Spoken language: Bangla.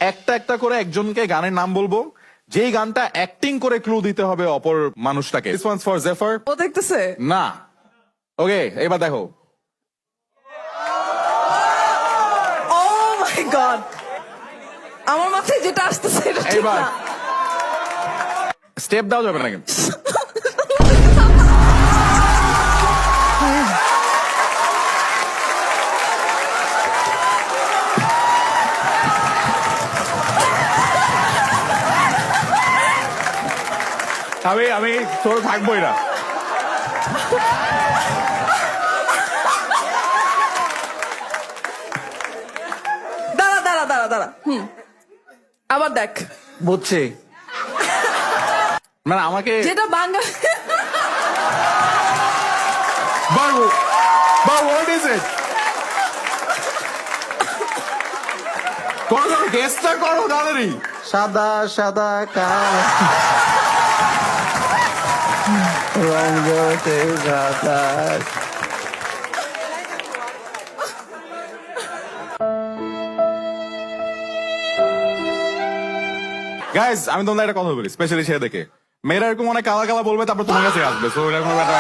একটা একটা করে একজনকে গানের নাম বলবো, যেই গানটা অ্যাক্টিং করে ক্লু দিতে হবে অপর মানুষটাকে। দিস ওয়ান্স ফর জেফার। ও দেখতেছে না, ওকে এবার দেখো। ও মাই গড, আমার মাথায় যেটা আসতেছে এটা ঠিক এইবার না। স্টেপ দেওয়া যাবে না কিন্তু। আমি তোর থাকবোই না। দাঁড়া দাঁড়া দাঁড়া দাঁড়া, আবার দেখ বুঝছি। মানে আমাকে যেটা বাংলা বাবু হোয়াট ইজ ইট? করো গেসটা করো তাড়াতাড়ি। সাদা সাদা কালো রঙ জোটে বাতাস। গাইজ আমি তোমাদের একটা কথা বলি, স্পেশালি সে দেখে মেয়েরা এরকম অনেক কালা কালা বলবে, তারপর তোমার কাছে আসবে। সো এরকম একটা